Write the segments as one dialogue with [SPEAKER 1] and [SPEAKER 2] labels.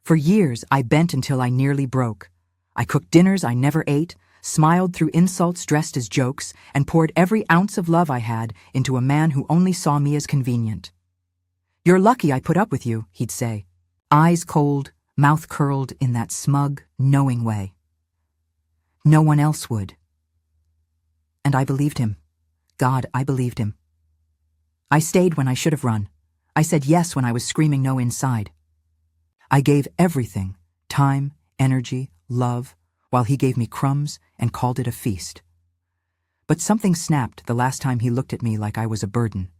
[SPEAKER 1] For years, I bent until I nearly broke. I cooked dinners I never ate, smiled through insults dressed as jokes, and poured every ounce of love I had into a man who only saw me as convenient. "You're lucky I put up with you," he'd say, eyes cold, mouth curled in that smug, knowing way. No one else would. And I believed him. God, I believed him. I stayed when I should have run. I said yes when I was screaming no inside. I gave everything, time, energy, love, while he gave me crumbs and called it a feast. But something snapped the last time he looked at me like I was a burden.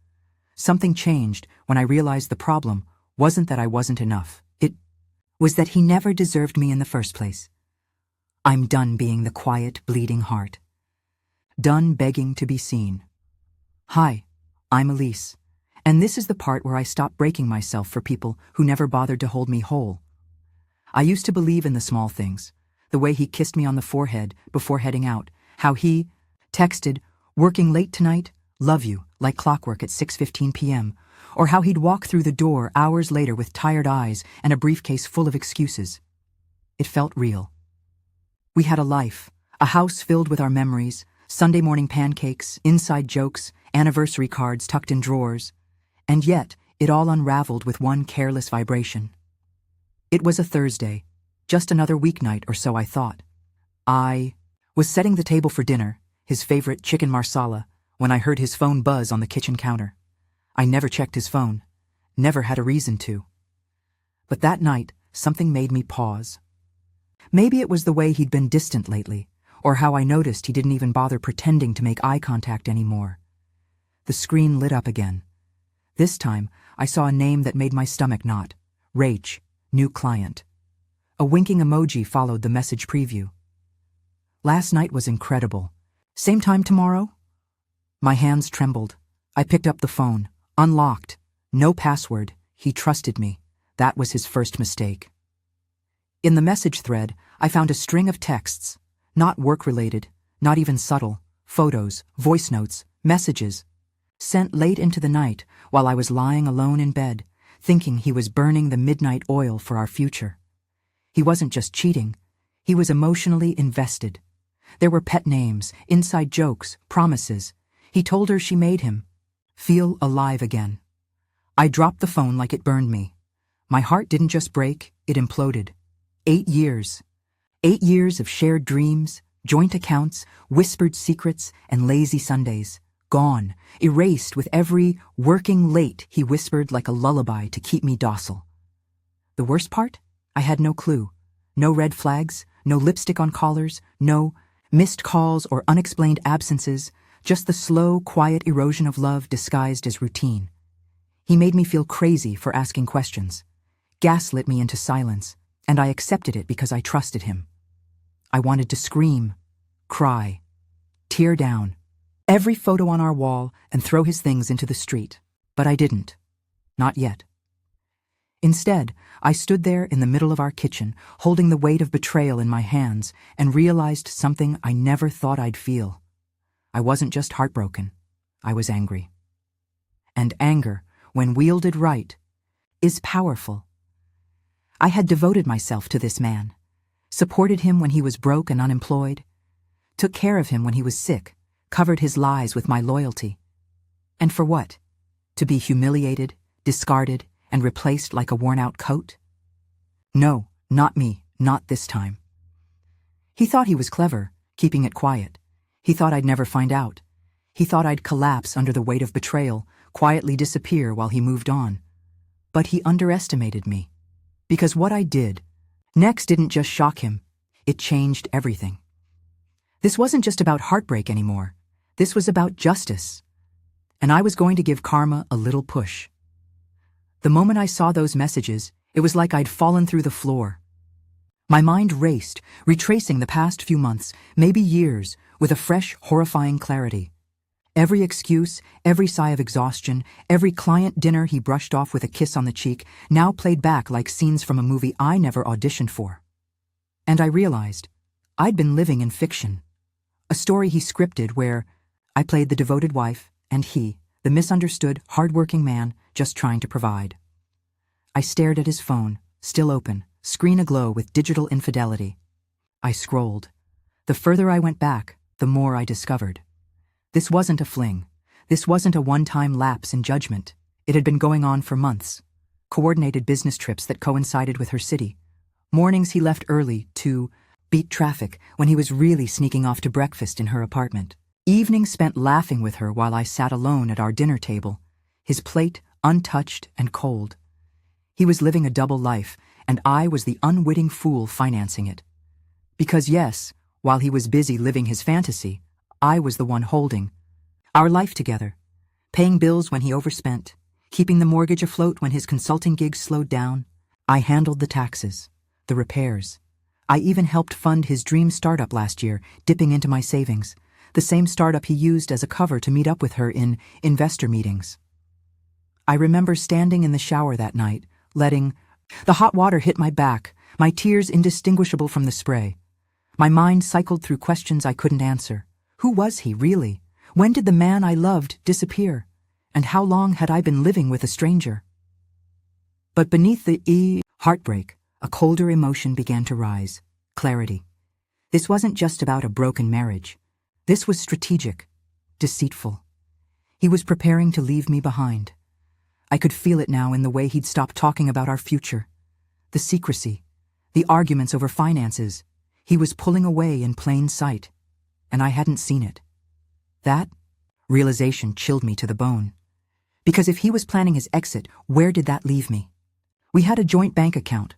[SPEAKER 1] Something changed when I realized the problem wasn't that I wasn't enough. It was that he never deserved me in the first place. I'm done being the quiet, bleeding heart. Done begging to be seen. Hi, I'm Elise, and this is the part where I stop breaking myself for people who never bothered to hold me whole. I used to believe in the small things, the way he kissed me on the forehead before heading out, how he texted, "Working late tonight? Love you," like clockwork at 6:15 p.m., or how he'd walk through the door hours later with tired eyes and a briefcase full of excuses. It felt real. We had a life, a house filled with our memories, Sunday morning pancakes, inside jokes, anniversary cards tucked in drawers, and yet it all unraveled with one careless vibration. It was a Thursday, just another weeknight or so I thought. I was setting the table for dinner, his favorite chicken marsala, when I heard his phone buzz on the kitchen counter. I never checked his phone, never had a reason to. But that night, something made me pause. Maybe it was the way he'd been distant lately, or how I noticed he didn't even bother pretending to make eye contact anymore. The screen lit up again. This time, I saw a name that made my stomach knot. Rach, new client. A winking emoji followed the message preview. Last night was incredible. Same time tomorrow? My hands trembled. I picked up the phone. Unlocked. No password. He trusted me. That was his first mistake. In the message thread, I found a string of texts. Not work-related, not even subtle. Photos, voice notes, messages. Sent late into the night while I was lying alone in bed, thinking he was burning the midnight oil for our future. He wasn't just cheating. He was emotionally invested. There were pet names, inside jokes, promises. He told her she made him feel alive again. I dropped the phone like it burned me. My heart didn't just break, it imploded. 8 years. 8 years of shared dreams, joint accounts, whispered secrets, and lazy Sundays. Gone, erased with every "working late" he whispered like a lullaby to keep me docile. The worst part? I had no clue. No red flags, no lipstick on collars, no missed calls or unexplained absences, just the slow, quiet erosion of love disguised as routine. He made me feel crazy for asking questions, gaslit me into silence, and I accepted it because I trusted him. I wanted to scream, cry, tear down every photo on our wall and throw his things into the street, but I didn't. Not yet. Instead, I stood there in the middle of our kitchen, holding the weight of betrayal in my hands, and realized something I never thought I'd feel. I wasn't just heartbroken. I was angry. And anger, when wielded right, is powerful. I had devoted myself to this man, supported him when he was broke and unemployed, took care of him when he was sick, covered his lies with my loyalty. And for what? To be humiliated, discarded, and replaced like a worn-out coat? No, not me, not this time. He thought he was clever, keeping it quiet. He thought I'd never find out. He thought I'd collapse under the weight of betrayal, quietly disappear while he moved on. But he underestimated me. Because what I did next didn't just shock him, it changed everything. This wasn't just about heartbreak anymore. This was about justice. And I was going to give karma a little push. The moment I saw those messages, it was like I'd fallen through the floor. My mind raced, retracing the past few months, maybe years, with a fresh, horrifying clarity. Every excuse, every sigh of exhaustion, every client dinner he brushed off with a kiss on the cheek, now played back like scenes from a movie I never auditioned for. And I realized I'd been living in fiction. A story he scripted where I played the devoted wife, and he, the misunderstood, hard-working man, just trying to provide. I stared at his phone, still open, screen aglow with digital infidelity. I scrolled. The further I went back, the more I discovered. This wasn't a fling. This wasn't a one-time lapse in judgment. It had been going on for months. Coordinated business trips that coincided with her city. Mornings he left early to beat traffic when he was really sneaking off to breakfast in her apartment. Evenings spent laughing with her while I sat alone at our dinner table, his plate untouched and cold. He was living a double life, and I was the unwitting fool financing it. Because yes, while he was busy living his fantasy, I was the one holding our life together, paying bills when he overspent, keeping the mortgage afloat when his consulting gigs slowed down. I handled the taxes, the repairs. I even helped fund his dream startup last year, dipping into my savings, the same startup he used as a cover to meet up with her in investor meetings. I remember standing in the shower that night, letting the hot water hit my back, my tears indistinguishable from the spray. My mind cycled through questions I couldn't answer. Who was he, really? When did the man I loved disappear? And how long had I been living with a stranger? But beneath the heartbreak, a colder emotion began to rise. Clarity. This wasn't just about a broken marriage. This was strategic, deceitful. He was preparing to leave me behind. I could feel it now in the way he'd stopped talking about our future. The secrecy, the arguments over finances. He was pulling away in plain sight, and I hadn't seen it. That realization chilled me to the bone. Because if he was planning his exit, where did that leave me? We had a joint bank account.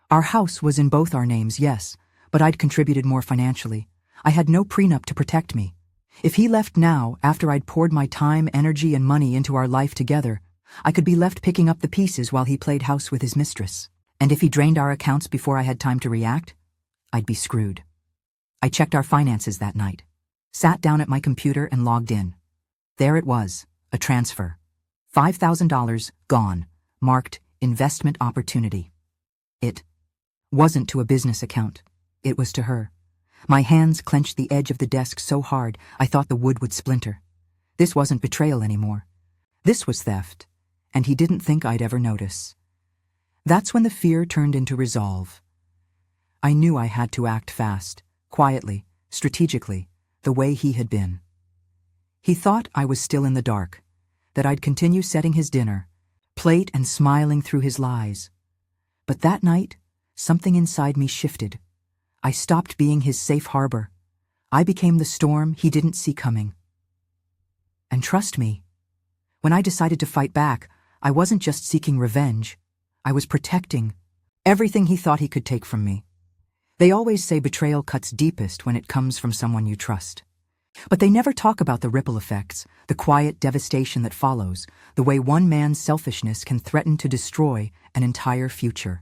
[SPEAKER 1] Our house was in both our names, yes, but I'd contributed more financially. I had no prenup to protect me. If he left now, after I'd poured my time, energy, and money into our life together, I could be left picking up the pieces while he played house with his mistress. And if he drained our accounts before I had time to react, I'd be screwed. I checked our finances that night, sat down at my computer and logged in. There it was, a transfer. $5,000 gone, marked investment opportunity. It wasn't to a business account. It was to her. My hands clenched the edge of the desk so hard I thought the wood would splinter. This wasn't betrayal anymore. This was theft, and he didn't think I'd ever notice. That's when the fear turned into resolve. I knew I had to act fast, quietly, strategically, the way he had been. He thought I was still in the dark, that I'd continue setting his dinner, plate and smiling through his lies. But that night, something inside me shifted. I stopped being his safe harbor. I became the storm he didn't see coming. And trust me, when I decided to fight back, I wasn't just seeking revenge. I was protecting everything he thought he could take from me. They always say betrayal cuts deepest when it comes from someone you trust. But they never talk about the ripple effects, the quiet devastation that follows, the way one man's selfishness can threaten to destroy an entire future.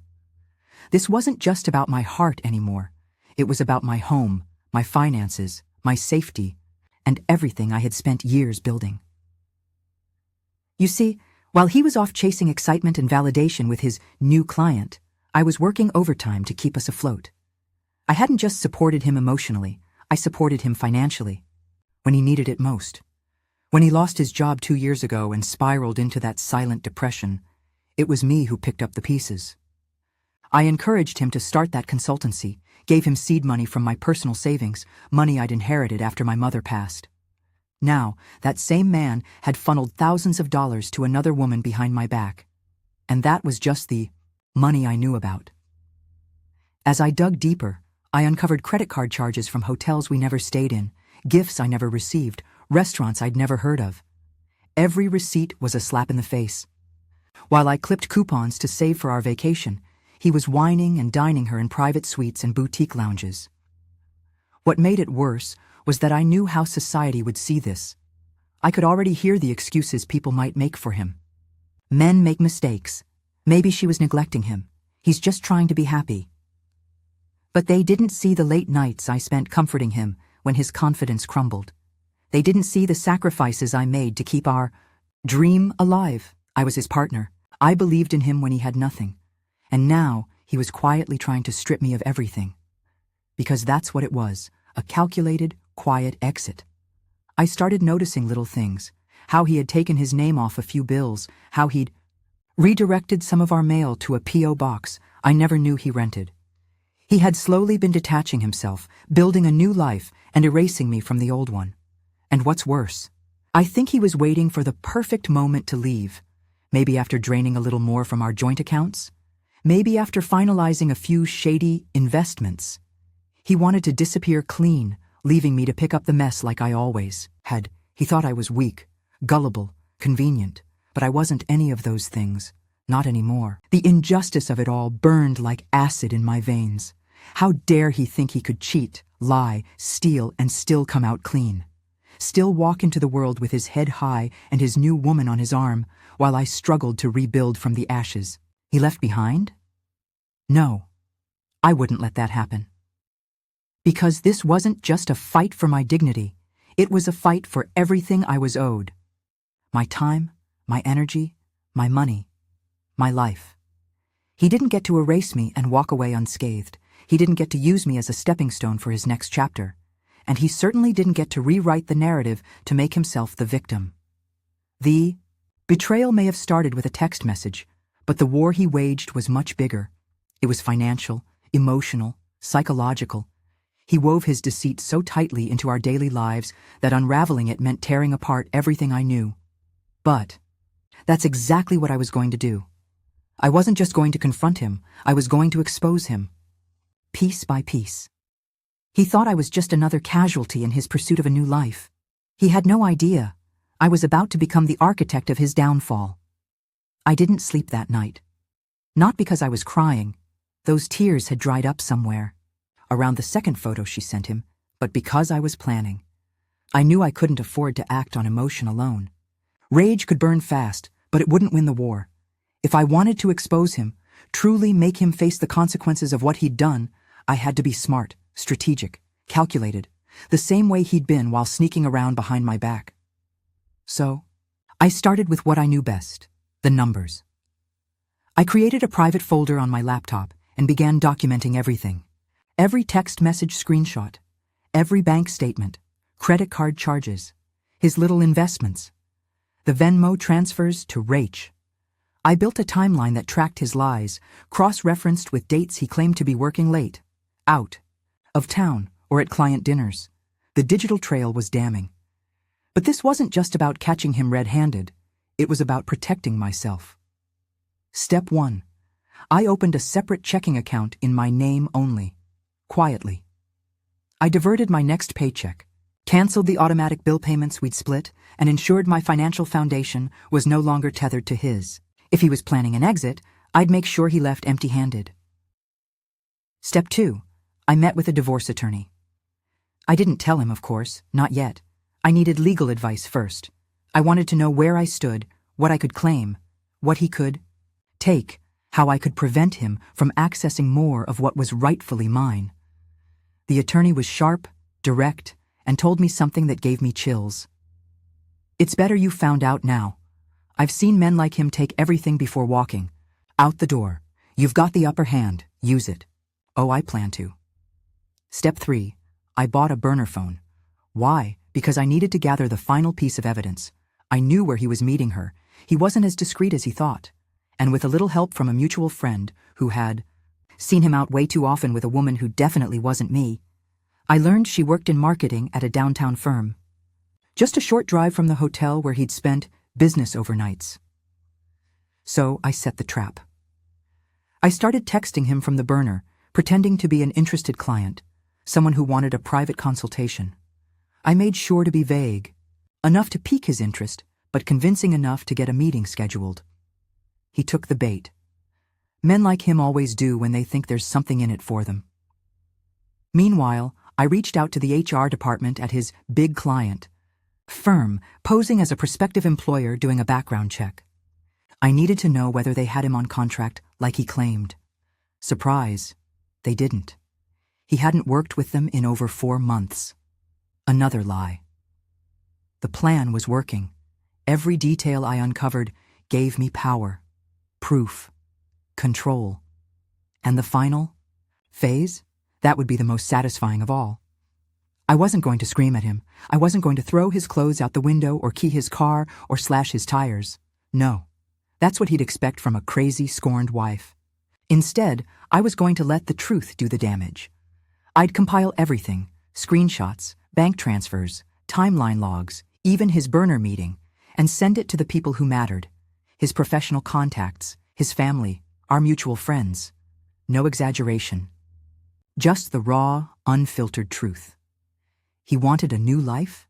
[SPEAKER 1] This wasn't just about my heart anymore. It was about my home, my finances, my safety, and everything I had spent years building. You see, while he was off chasing excitement and validation with his new client, I was working overtime to keep us afloat. I hadn't just supported him emotionally, I supported him financially. When he needed it most. When he lost his job 2 years ago and spiraled into that silent depression, it was me who picked up the pieces. I encouraged him to start that consultancy, gave him seed money from my personal savings, money I'd inherited after my mother passed. Now, that same man had funneled thousands of dollars to another woman behind my back. And that was just the money I knew about. As I dug deeper, I uncovered credit card charges from hotels we never stayed in, gifts I never received, restaurants I'd never heard of. Every receipt was a slap in the face. While I clipped coupons to save for our vacation, he was wining and dining her in private suites and boutique lounges. What made it worse was that I knew how society would see this. I could already hear the excuses people might make for him. Men make mistakes. Maybe she was neglecting him. He's just trying to be happy. But they didn't see the late nights I spent comforting him when his confidence crumbled. They didn't see the sacrifices I made to keep our dream alive. I was his partner. I believed in him when he had nothing. And now he was quietly trying to strip me of everything. Because that's what it was, a calculated, quiet exit. I started noticing little things, how he had taken his name off a few bills, how he'd redirected some of our mail to a P.O. box I never knew he rented. He had slowly been detaching himself, building a new life and erasing me from the old one. And what's worse, I think he was waiting for the perfect moment to leave. Maybe after draining a little more from our joint accounts? Maybe after finalizing a few shady investments? He wanted to disappear clean, leaving me to pick up the mess like I always had. He thought I was weak, gullible, convenient, but I wasn't any of those things. Not anymore. The injustice of it all burned like acid in my veins. How dare he think he could cheat, lie, steal, and still come out clean? Still walk into the world with his head high and his new woman on his arm, while I struggled to rebuild from the ashes. He left behind? No, I wouldn't let that happen. Because this wasn't just a fight for my dignity. It was a fight for everything I was owed. My time, my energy, my money, my life. He didn't get to erase me and walk away unscathed. He didn't get to use me as a stepping stone for his next chapter. And he certainly didn't get to rewrite the narrative to make himself the victim. The betrayal may have started with a text message, but the war he waged was much bigger. It was financial, emotional, psychological. He wove his deceit so tightly into our daily lives that unraveling it meant tearing apart everything I knew. But that's exactly what I was going to do. I wasn't just going to confront him, I was going to expose him. Piece by piece. He thought I was just another casualty in his pursuit of a new life. He had no idea. I was about to become the architect of his downfall. I didn't sleep that night. Not because I was crying. Those tears had dried up somewhere, around the second photo she sent him, but because I was planning. I knew I couldn't afford to act on emotion alone. Rage could burn fast, but it wouldn't win the war. If I wanted to expose him, truly make him face the consequences of what he'd done, I had to be smart, strategic, calculated, the same way he'd been while sneaking around behind my back. So, I started with what I knew best, the numbers. I created a private folder on my laptop and began documenting everything. Every text message screenshot, every bank statement, credit card charges, his little investments, the Venmo transfers to Rach. I built a timeline that tracked his lies, cross-referenced with dates he claimed to be working late, out, of town, or at client dinners. The digital trail was damning. But this wasn't just about catching him red-handed. It was about protecting myself. Step 1. I opened a separate checking account in my name only, quietly. I diverted my next paycheck, canceled the automatic bill payments we'd split, and ensured my financial foundation was no longer tethered to his. If he was planning an exit, I'd make sure he left empty-handed. Step 2. I met with a divorce attorney. I didn't tell him, of course, not yet. I needed legal advice first. I wanted to know where I stood, what I could claim, what he could take, how I could prevent him from accessing more of what was rightfully mine. The attorney was sharp, direct, and told me something that gave me chills. It's better you found out now. I've seen men like him take everything before walking. Out the door. You've got the upper hand. Use it. Oh, I plan to. Step 3. I bought a burner phone. Why? Because I needed to gather the final piece of evidence. I knew where he was meeting her. He wasn't as discreet as he thought. And with a little help from a mutual friend who had seen him out way too often with a woman who definitely wasn't me, I learned she worked in marketing at a downtown firm. Just a short drive from the hotel where he'd spent business overnights. So I set the trap. I started texting him from the burner, pretending to be an interested client, someone who wanted a private consultation. I made sure to be vague, enough to pique his interest, but convincing enough to get a meeting scheduled. He took the bait. Men like him always do when they think there's something in it for them. Meanwhile, I reached out to the HR department at his big client firm, posing as a prospective employer doing a background check. I needed to know whether they had him on contract like he claimed. Surprise, they didn't. He hadn't worked with them in over 4 months. Another lie. The plan was working. Every detail I uncovered gave me power, proof, control. And the final phase? That would be the most satisfying of all. I wasn't going to scream at him. I wasn't going to throw his clothes out the window or key his car or slash his tires. No. That's what he'd expect from a crazy, scorned wife. Instead, I was going to let the truth do the damage. I'd compile everything: screenshots, bank transfers, timeline logs, even his burner meeting, and send it to the people who mattered: his professional contacts, his family, our mutual friends. No exaggeration. Just the raw, unfiltered truth. He wanted a new life?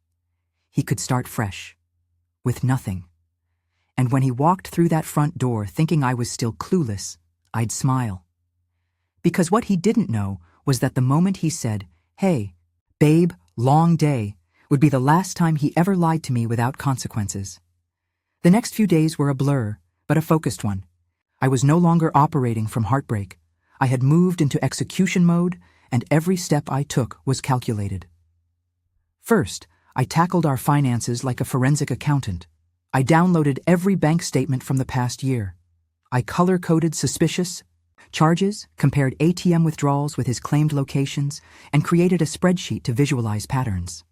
[SPEAKER 1] He could start fresh. With nothing. And when he walked through that front door thinking I was still clueless, I'd smile. Because what he didn't know was that the moment he said, "Hey, babe, long day," would be the last time he ever lied to me without consequences. The next few days were a blur, but a focused one. I was no longer operating from heartbreak. I had moved into execution mode, and every step I took was calculated. First, I tackled our finances like a forensic accountant. I downloaded every bank statement from the past year. I color-coded suspicious charges, compared ATM withdrawals with his claimed locations, and created a spreadsheet to visualize patterns.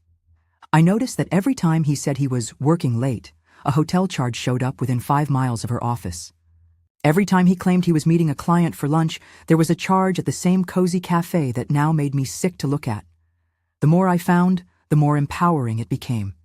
[SPEAKER 1] I noticed that every time he said he was working late, a hotel charge showed up within 5 miles of her office. Every time he claimed he was meeting a client for lunch, there was a charge at the same cozy cafe that now made me sick to look at. The more I found, the more empowering it became.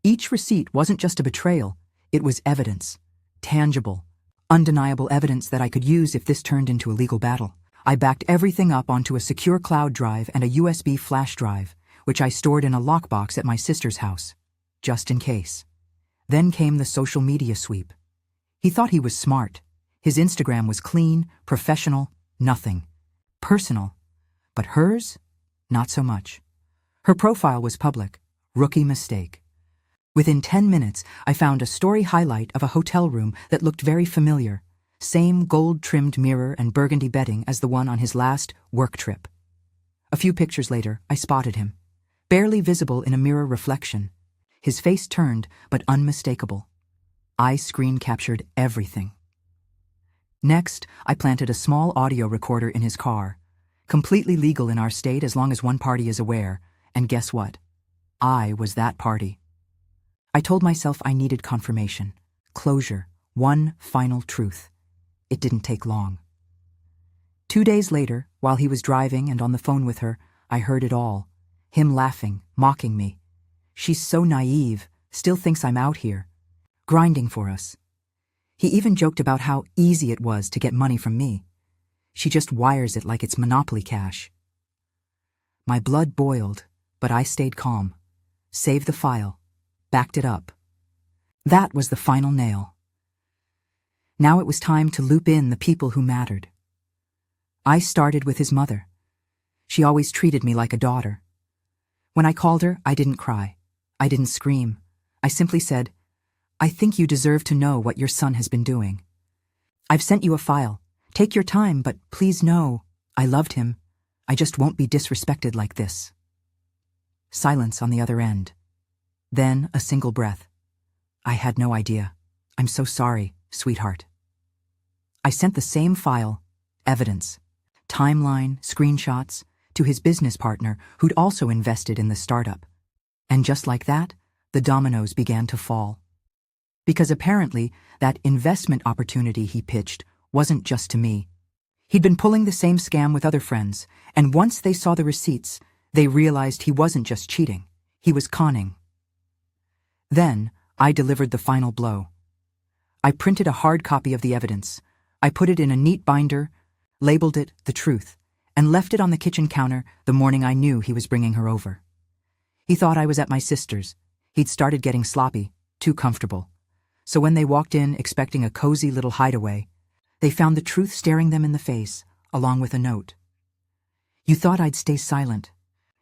[SPEAKER 1] Each receipt wasn't just a betrayal, it was evidence. Tangible, undeniable evidence that I could use if this turned into a legal battle. I backed everything up onto a secure cloud drive and a USB flash drive, which I stored in a lockbox at my sister's house, just in case. Then came the social media sweep. He thought he was smart. His Instagram was clean, professional, nothing personal. But hers? Not so much. Her profile was public. Rookie mistake. Within 10 minutes, I found a story highlight of a hotel room that looked very familiar. Same gold-trimmed mirror and burgundy bedding as the one on his last work trip. A few pictures later, I spotted him. Barely visible in a mirror reflection. His face turned, but unmistakable. I screen captured everything. Next, I planted a small audio recorder in his car. Completely legal in our state as long as one party is aware. And guess what? I was that party. I told myself I needed confirmation, closure, one final truth. It didn't take long. 2 days later, while he was driving and on the phone with her, I heard it all. Him laughing, mocking me. She's so naive, still thinks I'm out here, grinding for us. He even joked about how easy it was to get money from me. She just wires it like it's Monopoly cash. My blood boiled, but I stayed calm. Saved the file. Backed it up. That was the final nail. Now it was time to loop in the people who mattered. I started with his mother. She always treated me like a daughter. When I called her, I didn't cry. I didn't scream. I simply said, "I think you deserve to know what your son has been doing. I've sent you a file. Take your time, but please know, I loved him. I just won't be disrespected like this." Silence on the other end. Then a single breath. "I had no idea. I'm so sorry, sweetheart." I sent the same file, evidence, timeline, screenshots, to his business partner who'd also invested in the startup. And just like that, the dominoes began to fall. Because apparently, that investment opportunity he pitched wasn't just to me. He'd been pulling the same scam with other friends, and once they saw the receipts, they realized he wasn't just cheating, he was conning. Then, I delivered the final blow. I printed a hard copy of the evidence. I put it in a neat binder, labeled it The Truth, and left it on the kitchen counter the morning I knew he was bringing her over. He thought I was at my sister's. He'd started getting sloppy, too comfortable. So when they walked in expecting a cozy little hideaway, they found the truth staring them in the face, along with a note. "You thought I'd stay silent.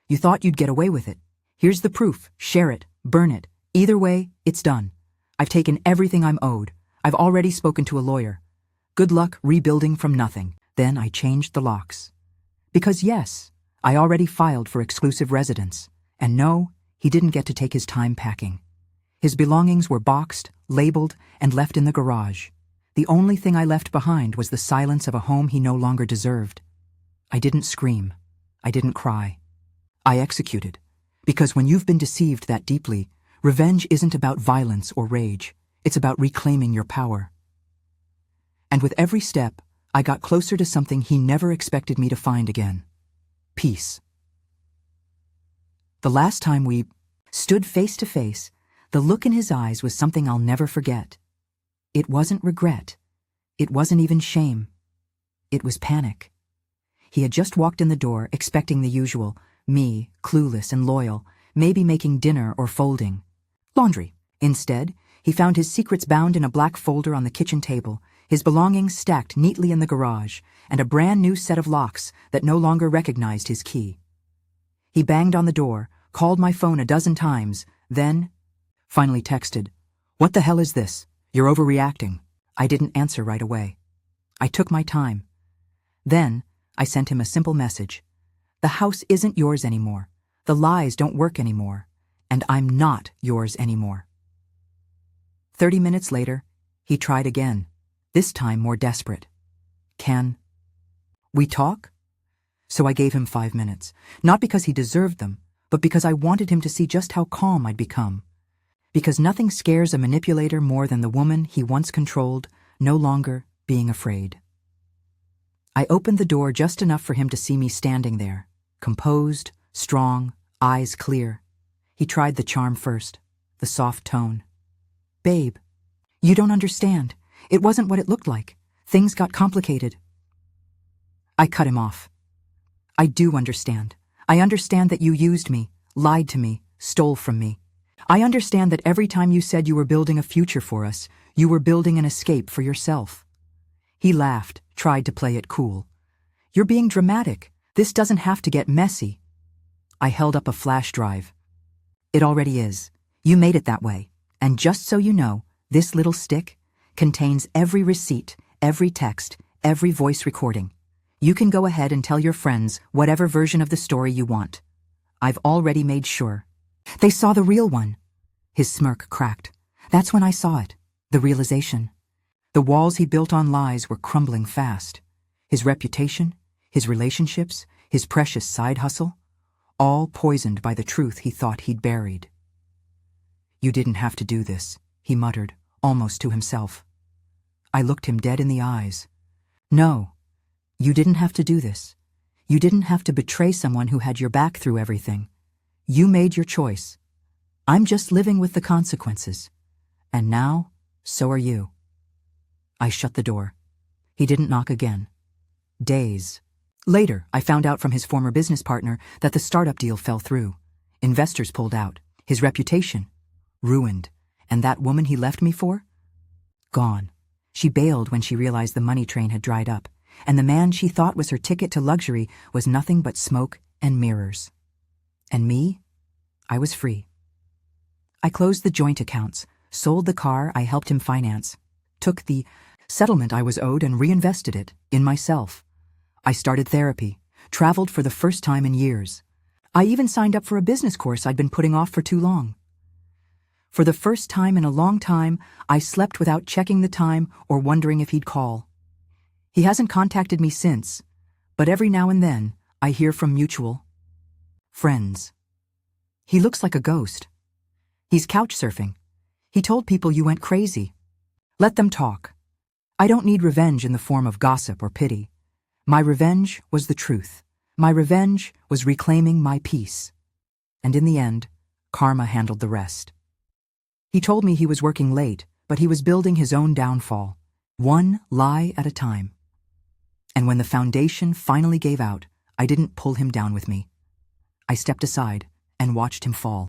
[SPEAKER 1] You thought you'd get away with it. Here's the proof. Share it. Burn it. Either way, it's done. I've taken everything I'm owed. I've already spoken to a lawyer. Good luck rebuilding from nothing." Then I changed the locks. Because yes, I already filed for exclusive residence. And no, he didn't get to take his time packing. His belongings were boxed, labeled, and left in the garage. The only thing I left behind was the silence of a home he no longer deserved. I didn't scream. I didn't cry. I executed. Because when you've been deceived that deeply, revenge isn't about violence or rage. It's about reclaiming your power. And with every step, I got closer to something he never expected me to find again. Peace. The last time we stood face to face, the look in his eyes was something I'll never forget. It wasn't regret. It wasn't even shame. It was panic. He had just walked in the door, expecting the usual, me, clueless and loyal, maybe making dinner or folding laundry. Instead, he found his secrets bound in a black folder on the kitchen table, his belongings stacked neatly in the garage, and a brand new set of locks that no longer recognized his key. He banged on the door, called my phone a dozen times, then finally texted, "What the hell is this? You're overreacting." I didn't answer right away. I took my time. Then I sent him a simple message. The house isn't yours anymore. The lies don't work anymore. And I'm not yours anymore. 30 minutes later, he tried again, this time more desperate. "Can we talk?" So I gave him 5 minutes, not because he deserved them, but because I wanted him to see just how calm I'd become. Because nothing scares a manipulator more than the woman he once controlled, no longer being afraid. I opened the door just enough for him to see me standing there, composed, strong, eyes clear. He tried the charm first, the soft tone. "Babe, you don't understand. It wasn't what it looked like. Things got complicated." I cut him off. "I do understand. I understand that you used me, lied to me, stole from me. I understand that every time you said you were building a future for us, you were building an escape for yourself." He laughed, tried to play it cool. "You're being dramatic. This doesn't have to get messy." I held up a flash drive. "It already is. You made it that way. And just so you know, this little stick contains every receipt, every text, every voice recording. You can go ahead and tell your friends whatever version of the story you want. I've already made sure." "They saw the real one." His smirk cracked. "That's when I saw it. The realization. The walls he built on lies were crumbling fast. His reputation, his relationships, his precious side hustle, all poisoned by the truth he thought he'd buried." "You didn't have to do this," he muttered, almost to himself. I looked him dead in the eyes. "No, you didn't have to do this. You didn't have to betray someone who had your back through everything. You made your choice. I'm just living with the consequences. And now, so are you." I shut the door. He didn't knock again. Days later, I found out from his former business partner that the startup deal fell through. Investors pulled out. His reputation ruined. And that woman he left me for? Gone. She bailed when she realized the money train had dried up, and the man she thought was her ticket to luxury was nothing but smoke and mirrors. And me? I was free. I closed the joint accounts, sold the car I helped him finance, took the settlement I was owed and reinvested it in myself. I started therapy, traveled for the first time in years. I even signed up for a business course I'd been putting off for too long. For the first time in a long time, I slept without checking the time or wondering if he'd call. He hasn't contacted me since, but every now and then, I hear from mutual friends. He looks like a ghost. He's couch surfing. He told people you went crazy. Let them talk. I don't need revenge in the form of gossip or pity. My revenge was the truth. My revenge was reclaiming my peace. And in the end, karma handled the rest. He told me he was working late, but he was building his own downfall, one lie at a time. And when the foundation finally gave out, I didn't pull him down with me. I stepped aside and watched him fall.